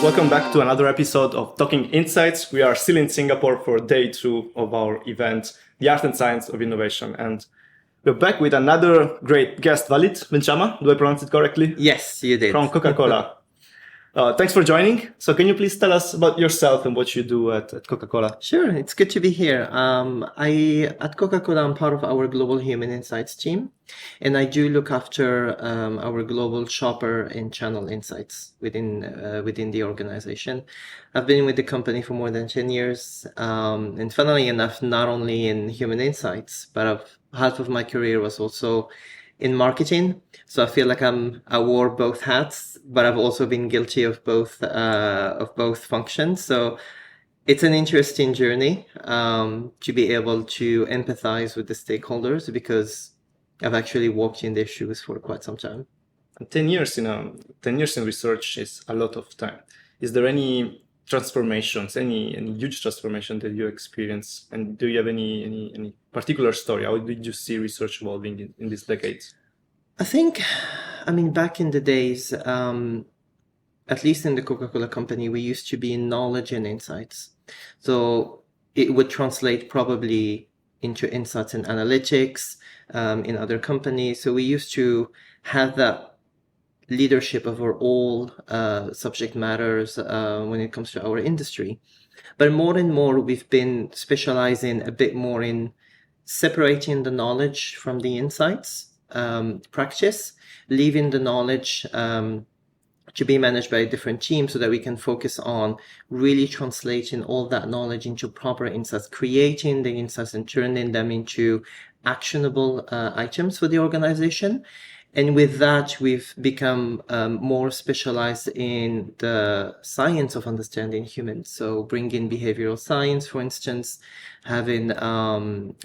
Welcome back to another episode of Talking Insights. We are still in Singapore for day 2 of our event, The Art and Science of Innovation. And we're back with another great guest, Walid Benchama. Do I pronounce it correctly? Yes, you did. From Coca-Cola. Thanks for joining. So can you please tell us about yourself and what you do at Coca-Cola? Sure, it's good to be here. At Coca-Cola, I'm part of our global human insights team, and I do look after our global shopper and channel insights within the organization. I've been with the company for more than 10 years, and funnily enough, not only in human insights, but half of my career was also in marketing. So I feel like I wore both hats, but I've also been guilty of both functions. So it's an interesting journey to be able to empathize with the stakeholders, because I've actually walked in their shoes for quite some time. And 10 years in research is a lot of time. Is there any transformations, any huge transformation that you experience? And do you have any particular story? How did you see research evolving in these decades? I mean, back in the days, at least in the Coca-Cola Company, we used to be in knowledge and insights. So it would translate probably into insights and analytics in other companies. So we used to have that leadership over all subject matters when it comes to our industry. But more and more, we've been specializing a bit more in separating the knowledge from the insights practice, leaving the knowledge to be managed by a different team so that we can focus on really translating all that knowledge into proper insights, creating the insights and turning them into actionable items for the organization. And with that, we've become more specialized in the science of understanding humans. So bringing behavioral science, for instance, having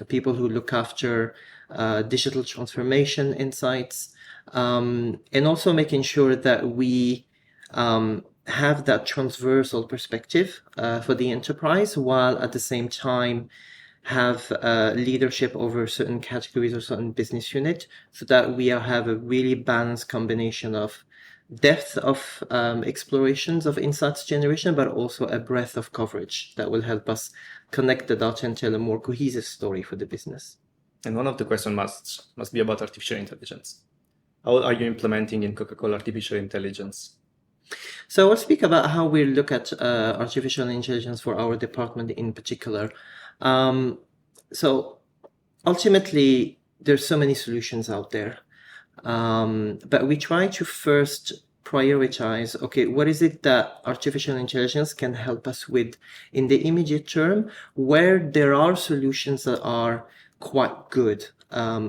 people who look after digital transformation insights, and also making sure that we have that transversal perspective for the enterprise, while at the same time have leadership over certain categories or certain business unit, so that we have a really balanced combination of depth of explorations of insights generation, but also a breadth of coverage that will help us connect the dots and tell a more cohesive story for the business. And one of the questions must be about artificial intelligence. How are you implementing in Coca-Cola artificial intelligence? So I'll speak about how we look at artificial intelligence for our department in particular. So ultimately, there's so many solutions out there, but we try to first prioritize, okay, what is it that artificial intelligence can help us with in the immediate term, where there are solutions that are quite good,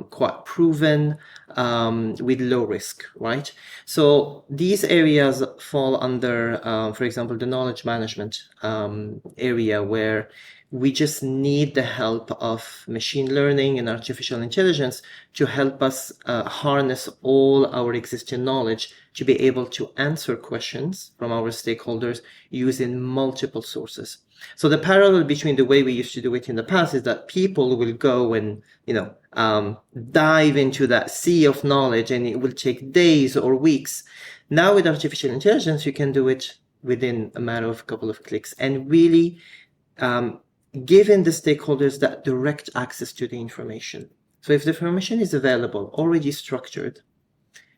quite proven, with low risk, right? So these areas fall under, for example, the knowledge management area, where we just need the help of machine learning and artificial intelligence to help us harness all our existing knowledge to be able to answer questions from our stakeholders using multiple sources. So the parallel between the way we used to do it in the past is that people will go and, dive into that sea of knowledge, and it will take days or weeks. Now with artificial intelligence, you can do it within a matter of a couple of clicks, and really giving the stakeholders that direct access to the information. So if the information is available, already structured,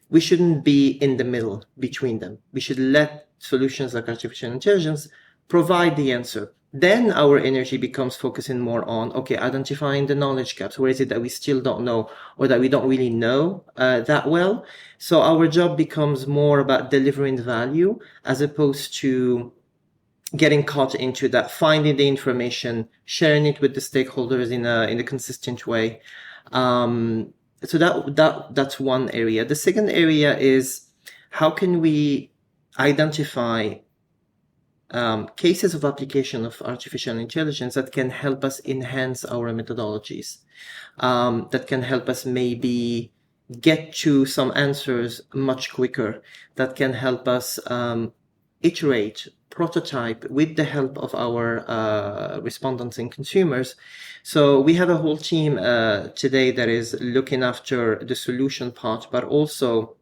we shouldn't be in the middle between them. We should let solutions like artificial intelligence provide the answer. Then our energy becomes focusing more on, okay, identifying the knowledge gaps. Where is it that we still don't know, or that we don't really know that well? So our job becomes more about delivering value, as opposed to getting caught into that, finding the information, sharing it with the stakeholders in a consistent way. So that's one area. The second area is, how can we identify cases of application of artificial intelligence that can help us enhance our methodologies, that can help us maybe get to some answers much quicker, that can help us iterate, prototype with the help of our respondents and consumers. So we have a whole team today that is looking after the solution part, but also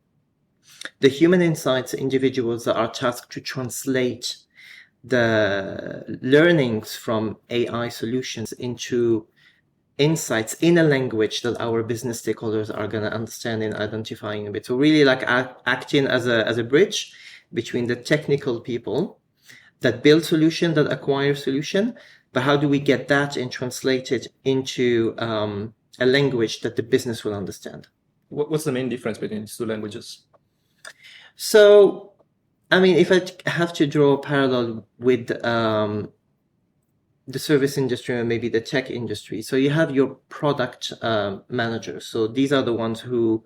the human insights individuals that are tasked to translate the learnings from AI solutions into insights in a language that our business stakeholders are going to understand and identifying a bit. So really like acting as a bridge between the technical people that build solution, that acquire solution, but how do we get that and translate it into a language that the business will understand? What's the main difference between these two languages? So, I mean, if I have to draw a parallel with the service industry or maybe the tech industry, so you have your product managers. So these are the ones who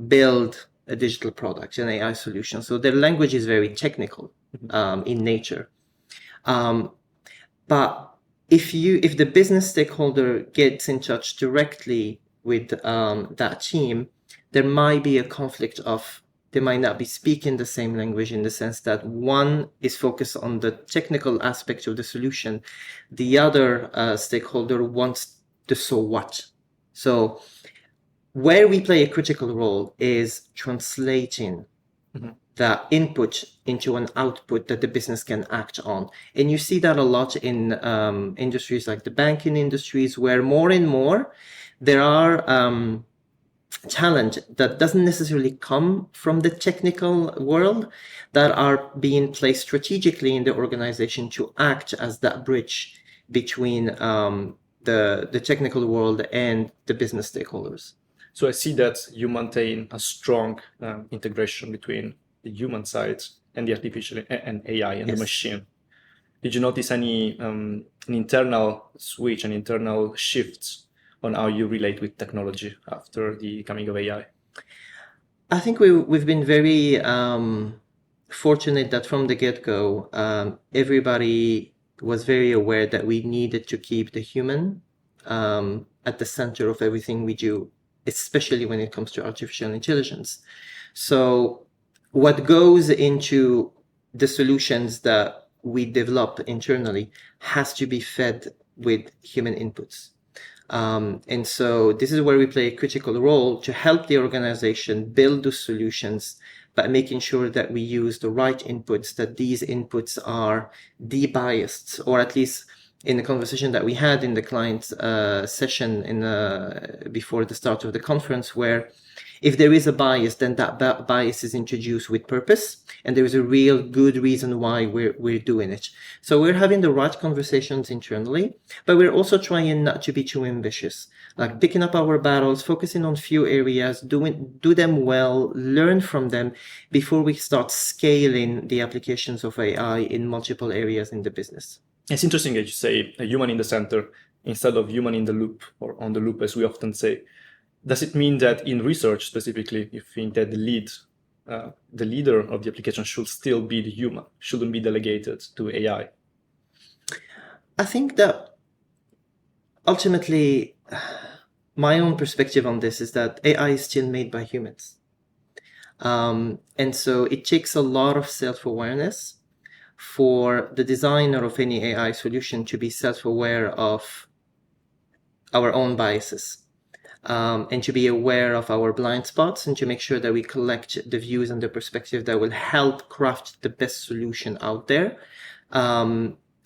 build a digital product, an AI solution. So their language is very technical in nature. But if the business stakeholder gets in touch directly with that team, there might be a conflict of they might not be speaking the same language in the sense that one is focused on the technical aspect of the solution. The other stakeholder wants the so what. So where we play a critical role is translating the input into an output that the business can act on. And you see that a lot in industries like the banking industries, where more and more there are talent that doesn't necessarily come from the technical world that are being placed strategically in the organization to act as that bridge between the technical world and the business stakeholders. So I see that you maintain a strong integration between the human side and the artificial and AI and the machine. Did you notice any an internal switch, an internal shift on how you relate with technology after the coming of AI? I think we've been very fortunate that from the get-go, everybody was very aware that we needed to keep the human at the center of everything we do, especially when it comes to artificial intelligence. So what goes into the solutions that we develop internally has to be fed with human inputs. And so this is where we play a critical role to help the organization build those solutions, but making sure that we use the right inputs, that these inputs are de-biased, or at least in the conversation that we had in the client session before the start of the conference, where if there is a bias, then that bias is introduced with purpose, and there is a real good reason why we're doing it. So we're having the right conversations internally, but we're also trying not to be too ambitious, like picking up our battles, focusing on few areas, do them well, learn from them before we start scaling the applications of AI in multiple areas in the business. It's interesting that you say a human in the center instead of human in the loop, or on the loop, as we often say. Does it mean that in research specifically, you think that the leader of the application should still be the human, shouldn't be delegated to AI? I think that ultimately, my own perspective on this is that AI is still made by humans. And so it takes a lot of self-awareness for the designer of any AI solution to be self-aware of our own biases. And to be aware of our blind spots and to make sure that we collect the views and the perspective that will help craft the best solution out there,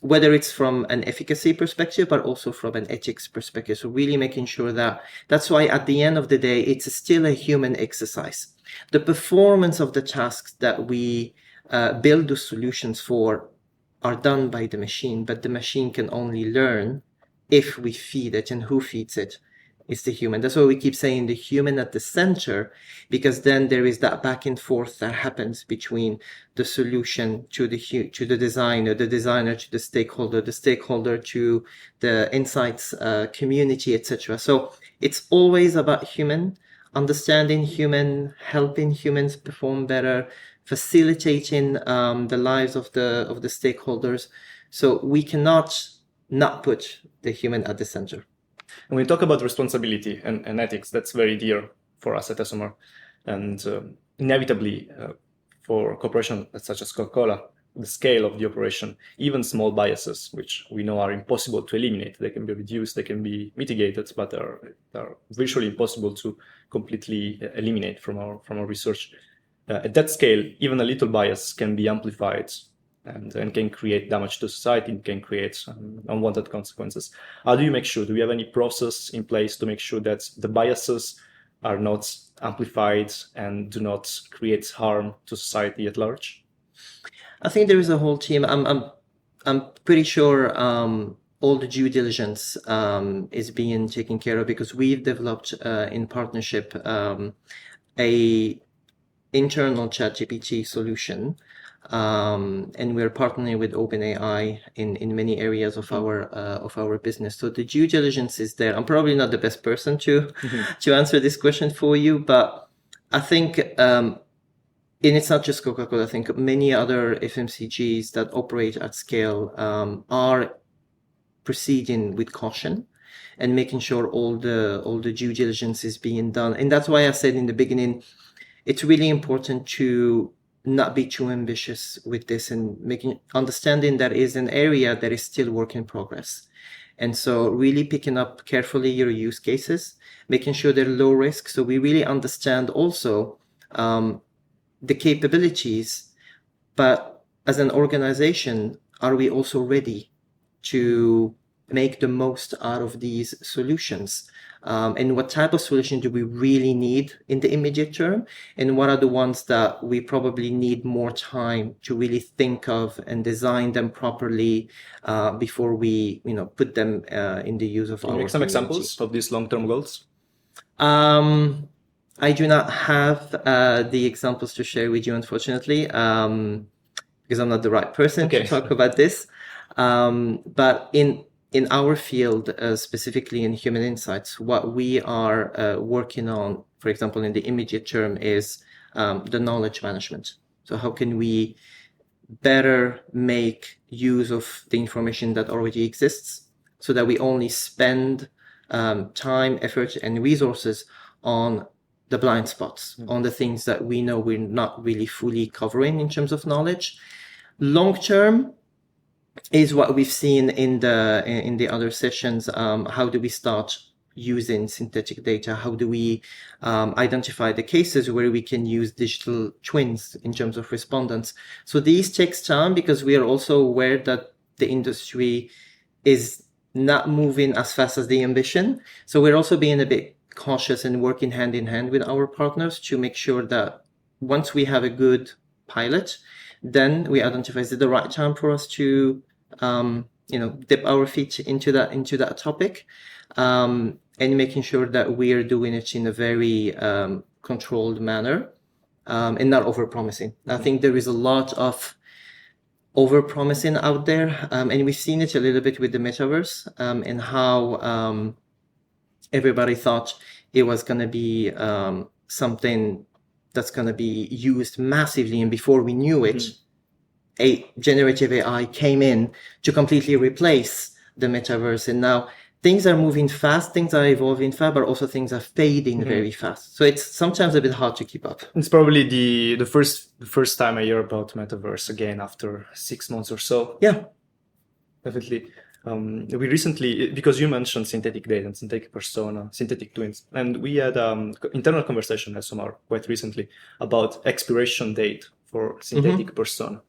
whether it's from an efficacy perspective, but also from an ethics perspective. So really making sure that's why at the end of the day, it's still a human exercise. The performance of the tasks that we build the solutions for are done by the machine, but the machine can only learn if we feed it, and who feeds it? It's the human. That's why we keep saying the human at the center, because then there is that back and forth that happens between the solution to the designer to the stakeholder to the insights community, etc. So it's always about human, understanding human, helping humans perform better, facilitating the lives of the stakeholders. So we cannot not put the human at the center. When we talk about responsibility and ethics, that's very dear for us at Esomar. And inevitably, for a corporation such as Coca-Cola, the scale of the operation, even small biases, which we know are impossible to eliminate, they can be reduced, they can be mitigated, but are virtually impossible to completely eliminate from our research. at that scale, even a little bias can be amplified and can create damage to society, and can create unwanted consequences. How do you make sure? Do you have any process in place to make sure that the biases are not amplified and do not create harm to society at large? I think there is a whole team. I'm pretty sure all the due diligence is being taken care of, because we've developed in partnership a internal ChatGPT solution, and we're partnering with OpenAI in many areas of our business. So the due diligence is there. I'm probably not the best person to answer this question for you, but I think and it's not just Coca-Cola. I think many other FMCGs that operate at scale are proceeding with caution and making sure all the due diligence is being done. And that's why I said in the beginning, it's really important to not be too ambitious with this, and understanding that is an area that is still work in progress. And so really picking up carefully your use cases, making sure they're low risk. So we really understand also the capabilities, but as an organization, are we also ready to make the most out of these solutions? And what type of solution do we really need in the immediate term? And what are the ones that we probably need more time to really think of and design them properly before we, put them in the use of our Can you make some community? examples of these long-term goals? I do not have the examples to share with you, unfortunately, because I'm not the right person to talk about this. But in our field, specifically in human insights, what we are working on, for example, in the immediate term, is the knowledge management. So how can we better make use of the information that already exists, so that we only spend time, effort, and resources on the blind spots, on the things that we know we're not really fully covering in terms of knowledge. Long term is what we've seen in the other sessions. How do we start using synthetic data? How do we identify the cases where we can use digital twins in terms of respondents? So these takes time, because we are also aware that the industry is not moving as fast as the ambition. So we're also being a bit cautious and working hand in hand with our partners to make sure that once we have a good pilot, then we identify is it the right time for us to dip our feet into that topic, and making sure that we are doing it in a very controlled manner, and not over-promising. I think there is a lot of over-promising out there, and we've seen it a little bit with the metaverse, and how everybody thought it was going to be something that's going to be used massively, and before we knew it, a generative AI came in to completely replace the metaverse. And now things are moving fast, things are evolving fast, but also things are fading very fast. So it's sometimes a bit hard to keep up. It's probably the first time I hear about metaverse again after 6 months or so. Yeah, definitely. We recently, because you mentioned synthetic data and synthetic persona, synthetic twins, and we had internal conversation at Esomar quite recently about expiration date for synthetic persona.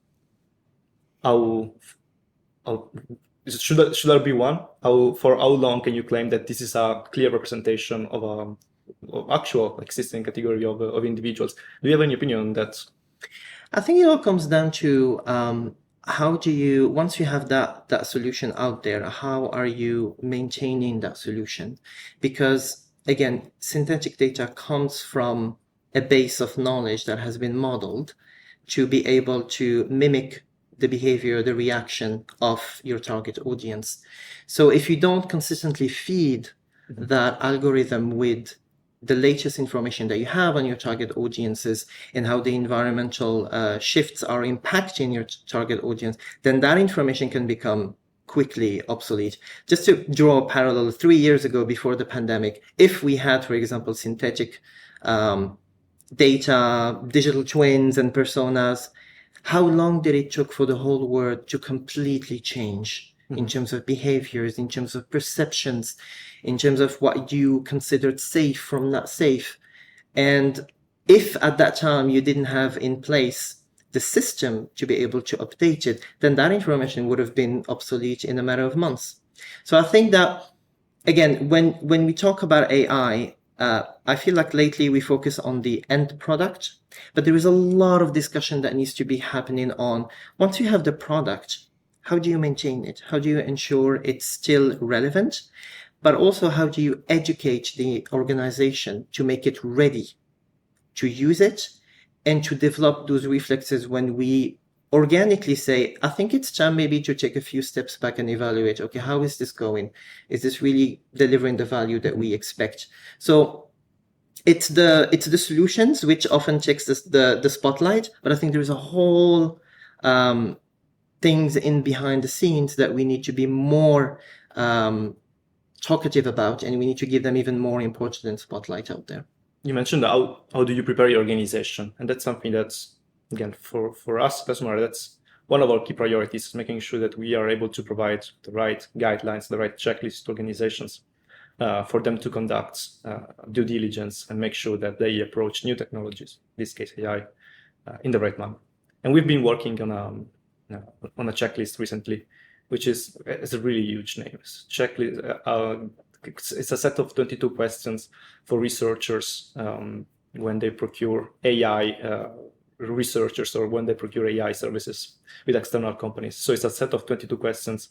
Should there be one? For how long can you claim that this is a clear representation of actual existing category of individuals? Do you have any opinion on that? I think it all comes down to how do you, once you have that solution out there, how are you maintaining that solution? Because again, synthetic data comes from a base of knowledge that has been modeled to be able to mimic the behavior, the reaction of your target audience. So if you don't consistently feed that algorithm with the latest information that you have on your target audiences and how the environmental shifts are impacting your target audience, then that information can become quickly obsolete. Just to draw a parallel, 3 years ago, before the pandemic, if we had, for example, synthetic data, digital twins and personas, how long did it take for the whole world to completely change in terms of behaviors, in terms of perceptions, in terms of what you considered safe from not safe? And if at that time you didn't have in place the system to be able to update it, then that information would have been obsolete in a matter of months. So I think that, again, when we talk about AI, I feel like lately we focus on the end product, but there is a lot of discussion that needs to be happening on, once you have the product, how do you maintain it? How do you ensure it's still relevant? But also, how do you educate the organization to make it ready to use it and to develop those reflexes when we organically say, I think it's time maybe to take a few steps back and evaluate, okay, how is this going? Is this really delivering the value that we expect? So it's the solutions which often takes the spotlight, but I think there's a whole things in behind the scenes that we need to be more talkative about, and we need to give them even more importance and spotlight out there. You mentioned how do you prepare your organization, and that's something that's, again, for us at Esomar, that's one of our key priorities, making sure that we are able to provide the right guidelines, the right checklist to organizations for them to conduct due diligence and make sure that they approach new technologies, in this case AI, in the right manner. And we've been working on a checklist recently, which is a really huge name. Checklist. It's a set of 22 questions for researchers when they procure AI researchers or when they procure AI services with external companies. So it's a set of 22 questions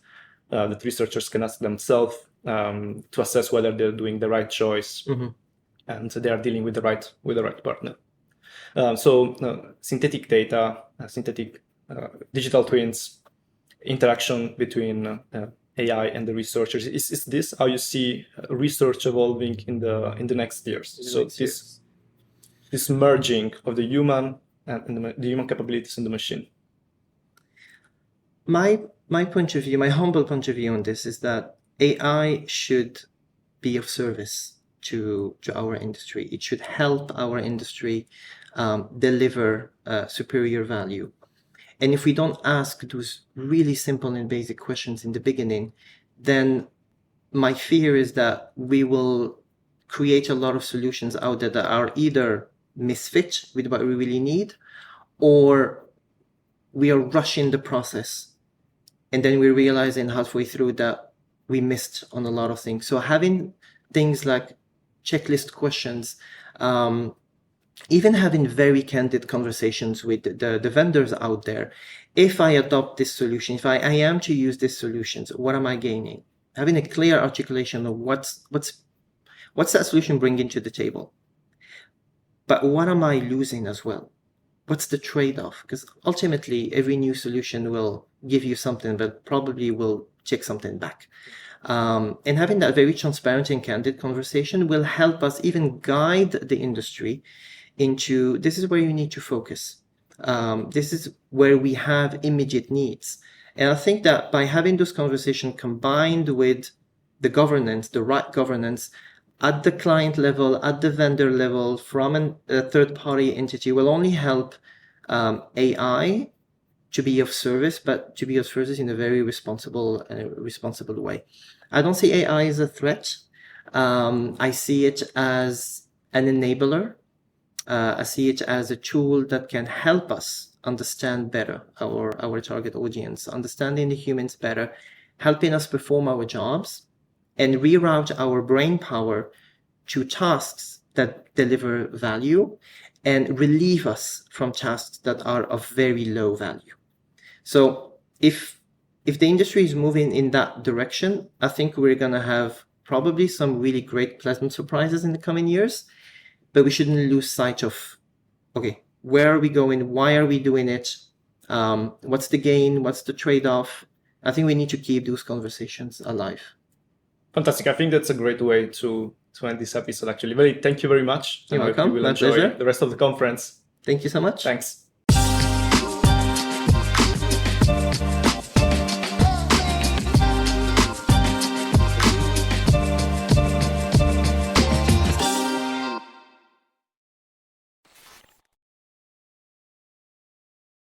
that researchers can ask themselves to assess whether they're doing the right choice and they are dealing with the right partner. So synthetic data, synthetic digital twins, interaction between AI and the researchers. Is this how you see research evolving in the next years? This merging of the human and the human capabilities in the machine. My point of view, my humble point of view on this is that AI should be of service to our industry. It should help our industry deliver superior value. And if we don't ask those really simple and basic questions in the beginning, then my fear is that we will create a lot of solutions out there that are either misfit with what we really need, or we are rushing the process. And then we're realizing halfway through that we missed on a lot of things. So having things like checklist questions, even having very candid conversations with the vendors out there. If I adopt this solution, if I am to use these solutions, what am I gaining? Having a clear articulation of what's that solution bringing to the table. But what am I losing as well? What's the trade-off? Because ultimately, every new solution will give you something, but probably will take something back. And having that very transparent and candid conversation will help us even guide the industry into, this is where you need to focus. This is where we have immediate needs. And I think that by having those conversations combined with the governance, the right governance at the client level, at the vendor level, from a third-party entity will only help AI to be of service, but to be of service in a very responsible way. I don't see AI as a threat. I see it as an enabler. I see it as a tool that can help us understand better our target audience, understanding the humans better, helping us perform our jobs, and reroute our brain power to tasks that deliver value and relieve us from tasks that are of very low value. So if the industry is moving in that direction, I think we're going to have probably some really great, pleasant surprises in the coming years. But we shouldn't lose sight of, okay, where are we going? Why are we doing it? What's the gain? What's the trade-off? I think we need to keep those conversations alive. Fantastic. I think that's a great way to end this episode, actually. Thank you very much. You're welcome. You will My enjoy pleasure. the rest of the conference. Thank you so much. Thanks.